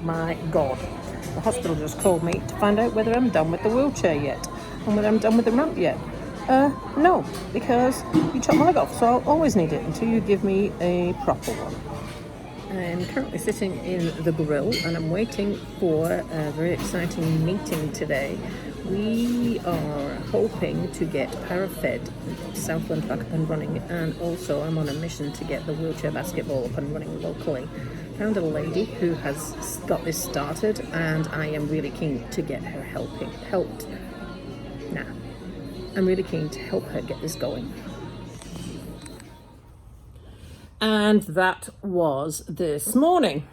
my God. The hospital just called me to find out whether I'm done with the wheelchair yet and whether I'm done with the ramp yet. No, because you chopped my leg off, so I'll always need it until you give me a proper one. I'm currently sitting in the grill and I'm waiting for a very exciting meeting today. We are hoping to get Parafed Southland back up and running, and also I'm on a mission to get the wheelchair basketball up and running locally. Found a lady who has got this started and I am really keen to get her helped. I'm really keen to help her get this going. And that was this morning.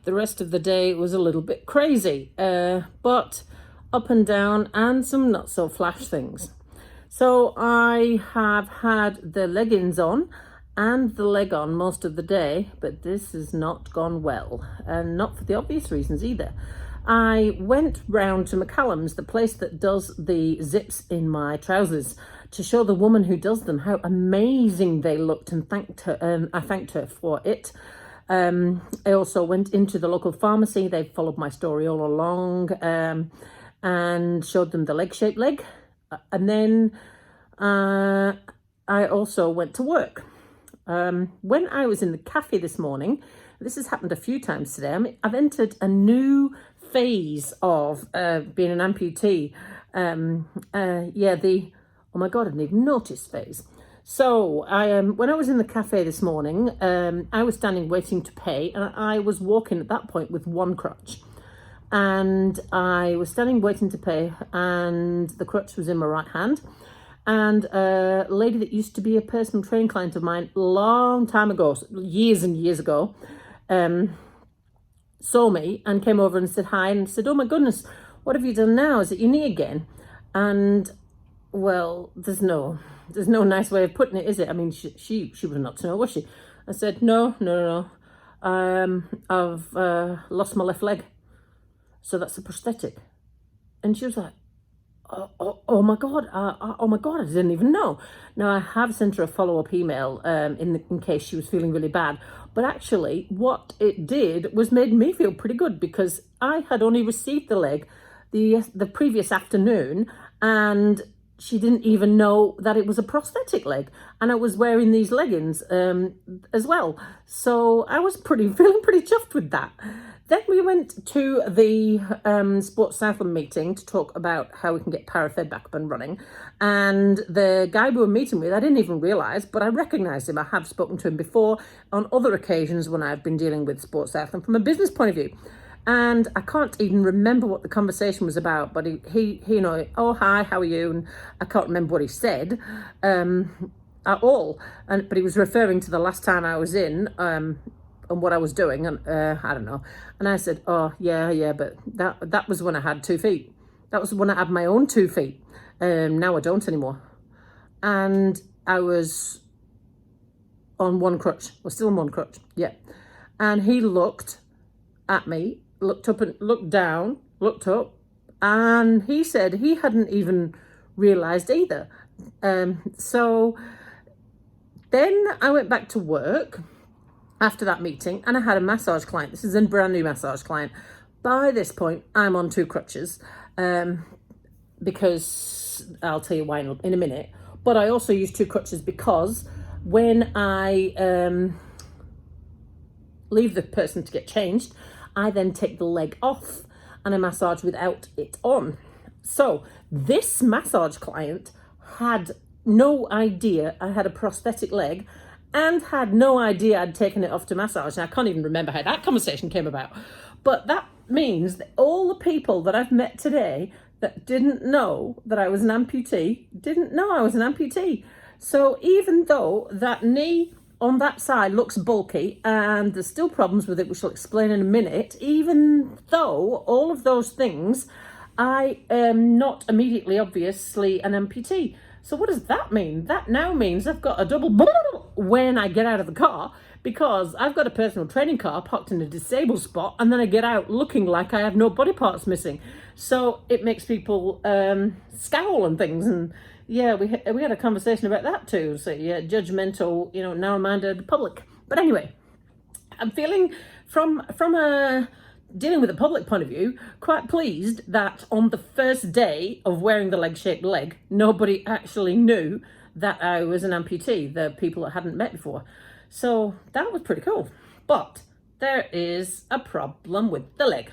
The rest of the day was a little bit crazy, but up and down and some not so flash things. So I have had the leggings on and the leg on most of the day, but this has not gone well, and not for the obvious reasons either. I went round to McCallum's, the place that does the zips in my trousers, to show the woman who does them how amazing they looked, and I thanked her for it. I also went into the local pharmacy. They've followed my story all along, and showed them the leg-shaped leg. And then I also went to work. When I was in the cafe this morning, this has happened a few times today, I've entered a new phase of being an amputee. Oh my God, I didn't even notice phase. So when I was in the cafe this morning, I was standing waiting to pay, and I was walking at that point with one crutch. And I was standing waiting to pay, and the crutch was in my right hand. And a lady that used to be a personal training client of mine a long time ago, years and years ago, saw me and came over and said hi and said, "Oh my goodness, what have you done now? Is it your knee again?" And well, there's no nice way of putting it, is it? I mean, she would not know, was she? I said, no. I've lost my left leg, so that's a prosthetic. And she was like, oh my God, I didn't even know. Now, I have sent her a follow-up email in case she was feeling really bad. But actually, what it did was made me feel pretty good, because I had only received the leg the previous afternoon, and she didn't even know that it was a prosthetic leg, and I was wearing these leggings as well. So I was feeling pretty chuffed with that. Then we went to the Sports Southland meeting to talk about how we can get Parafed back up and running. And the guy we were meeting with, I didn't even realise, but I recognised him. I have spoken to him before on other occasions when I've been dealing with Sports Southland from a business point of view. And I can't even remember what the conversation was about, but he oh, hi, how are you? And I can't remember what he said at all. But he was referring to the last time I was in and what I was doing, and I don't know. And I said, oh, yeah, but that was when I had 2 feet. That was when I had my own 2 feet. Now I don't anymore. And I was on one crutch. We're still on one crutch, yeah. And he looked at me, looked up and looked down, looked up, and he said he hadn't even realised either. So then I went back to work after that meeting, and I had a massage client. This is a brand new massage client. By this point, I'm on 2 crutches, because I'll tell you why in a minute. But I also use 2 crutches because when I leave the person to get changed, I then take the leg off and I massage without it on. So this massage client had no idea I had a prosthetic leg, and had no idea I'd taken it off to massage. And I can't even remember how that conversation came about. But that means that all the people that I've met today that didn't know that I was an amputee, didn't know I was an amputee. So even though that knee on that side looks bulky and there's still problems with it, which I'll explain in a minute, even though all of those things, I am not immediately, obviously, an amputee. So what does that mean? That now means I've got a double when I get out of the car, because I've got a personal training car parked in a disabled spot, and then I get out looking like I have no body parts missing. So it makes people scowl and things. And yeah, we had a conversation about that too. So yeah, judgmental, narrow-minded public. But anyway, I'm feeling from a dealing with a public point of view, quite pleased that on the first day of wearing the leg-shaped leg, nobody actually knew that I was an amputee, the people that hadn't met before. So that was pretty cool. But there is a problem with the leg.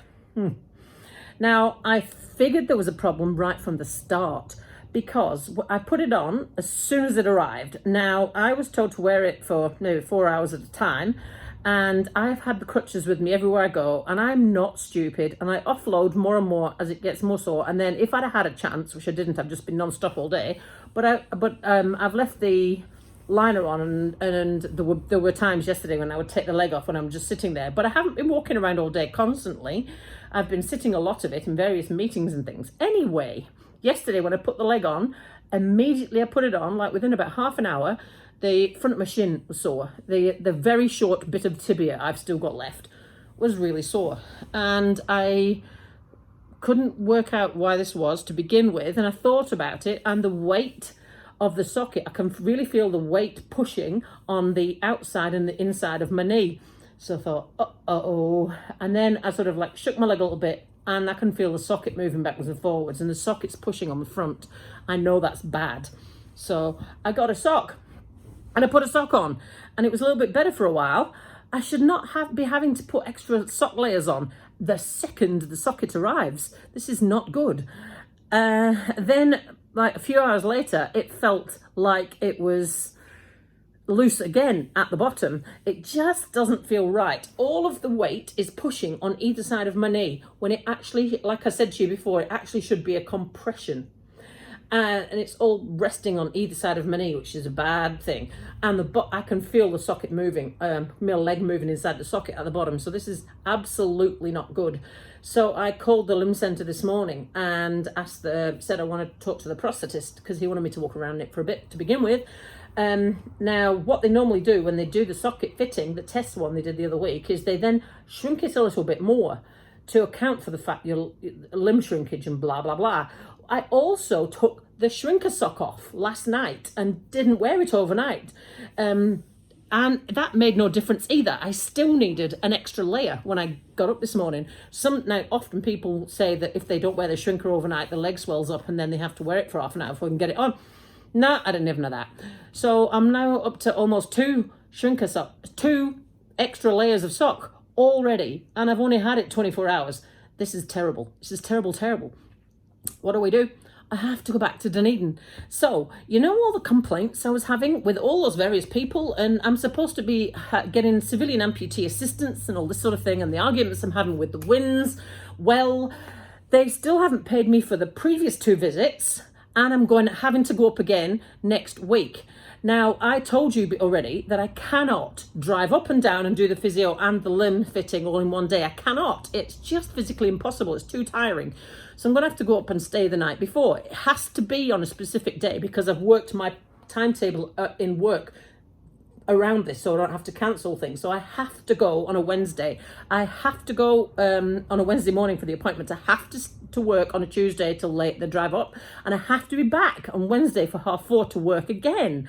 Now, I figured there was a problem right from the start because I put it on as soon as it arrived. Now, I was told to wear it for maybe 4 hours at a time, and I've had the crutches with me everywhere I go, and I'm not stupid, and I offload more and more as it gets more sore. And then if I'd have had a chance, which I didn't, I've just been non-stop all day, but I've left the liner on, and there were times yesterday when I would take the leg off when I'm just sitting there, but I haven't been walking around all day constantly. I've been sitting a lot of it in various meetings and things. Anyway, yesterday when I put the leg on, immediately I put it on, like within about half an hour, the front of my shin was sore. The very short bit of tibia I've still got left was really sore, and I couldn't work out why this was to begin with, and I thought about it, and the weight of the socket, I can really feel the weight pushing on the outside and the inside of my knee. So I thought, uh-oh. And then I sort of like shook my leg a little bit, and I can feel the socket moving backwards and forwards, and the socket's pushing on the front. I know that's bad. So I got a sock, and I put a sock on, and it was a little bit better for a while. I should not be having to put extra sock layers on the second the socket arrives. This is not good. Then, like a few hours later, it felt like it was loose again at the bottom. It just doesn't feel right. All of the weight is pushing on either side of my knee when it actually, like I said to you before, it actually should be a compression. And it's all resting on either side of my knee, which is a bad thing. And I can feel the socket moving, my leg moving inside the socket at the bottom. So this is absolutely not good. So I called the limb centre this morning and said I wanted to talk to the prosthetist because he wanted me to walk around it for a bit to begin with. Now, what they normally do when they do the socket fitting, the test one they did the other week, is they then shrink it a little bit more to account for the fact your limb shrinkage and blah, blah, blah. I also took the shrinker sock off last night and didn't wear it overnight. And that made no difference either. I still needed an extra layer when I got up this morning. Now, often people say that if they don't wear the shrinker overnight, the leg swells up and then they have to wear it for half an hour before they can get it on. No, I didn't have none of that. So I'm now up to almost two extra layers of sock already, and I've only had it 24 hours. This is terrible. This is terrible, terrible. What do? I have to go back to Dunedin. So, you know all the complaints I was having with all those various people, and I'm supposed to be getting civilian amputee assistance and all this sort of thing, and the arguments I'm having with the WINS. Well, they still haven't paid me for the previous 2 visits, and I'm having to go up again next week. Now, I told you already that I cannot drive up and down and do the physio and the limb fitting all in one day. I cannot. It's just physically impossible. It's too tiring. So I'm going to have to go up and stay the night before. It has to be on a specific day because I've worked my timetable in work around this so I don't have to cancel things. So I have to go on a Wednesday. I have to go on a Wednesday morning for the appointment. I have to work on a Tuesday till late, the drive up, and I have to be back on Wednesday for 4:30 to work again.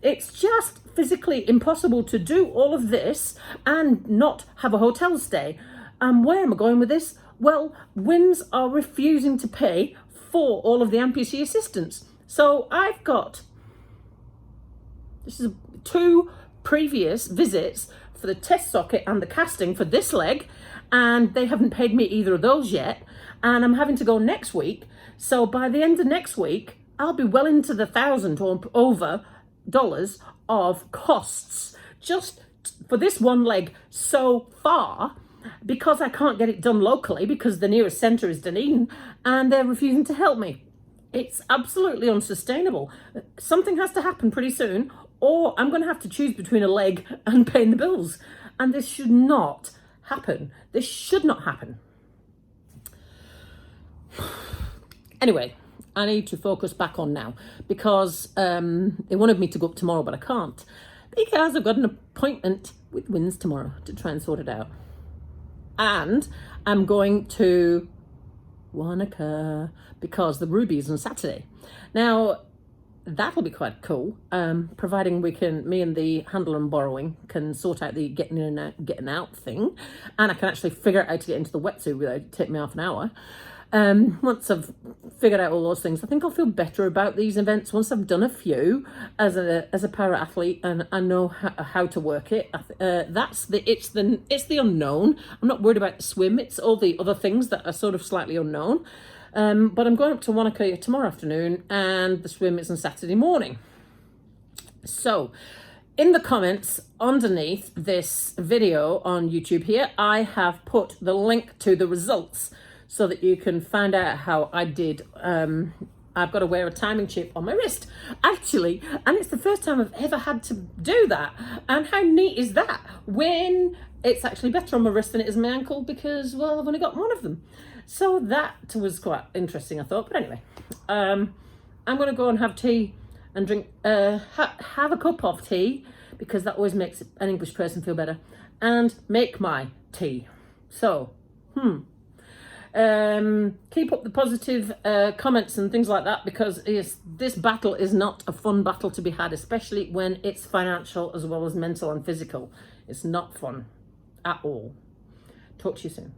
It's just physically impossible to do all of this and not have a hotel stay. And where am I going with this? Well, WINS are refusing to pay for all of the amputee assistance. So I've got 2 previous visits for the test socket and the casting for this leg, and they haven't paid me either of those yet, and I'm having to go next week. So by the end of next week, I'll be well into the $1,000 or over dollars of costs just for this one leg so far, because I can't get it done locally because the nearest centre is Dunedin and they're refusing to help me. It's absolutely unsustainable. Something has to happen pretty soon, or I'm going to have to choose between a leg and paying the bills. And this should not happen. This should not happen. Anyway, I need to focus back on now because they wanted me to go up tomorrow, but I can't because I've got an appointment with WINS tomorrow to try and sort it out. And I'm going to Wanaka because the Ruby's on Saturday. Now, that'll be quite cool, providing me and the handler and borrowing can sort out the getting in and out, getting out thing, and I can actually figure out how to get into the wetsuit without it taking me half an hour. Once I've figured out all those things, I think I'll feel better about these events once I've done a few as a para athlete and I know how to work it. It's the unknown. I'm not worried about the swim. It's all the other things that are sort of slightly unknown. But I'm going up to Wanaka tomorrow afternoon, and the swim is on Saturday morning. So, in the comments underneath this video on YouTube here, I have put the link to the results so that you can find out how I did. I've got to wear a timing chip on my wrist, actually, and it's the first time I've ever had to do that. And how neat is that? When it's actually better on my wrist than it is on my ankle because, well, I've only got one of them. So that was quite interesting, I thought. But anyway, I'm going to go and have tea and drink, have a cup of tea, because that always makes an English person feel better, and make my tea. So, keep up the positive comments and things like that, because this battle is not a fun battle to be had, especially when it's financial as well as mental and physical. It's not fun at all. Talk to you soon.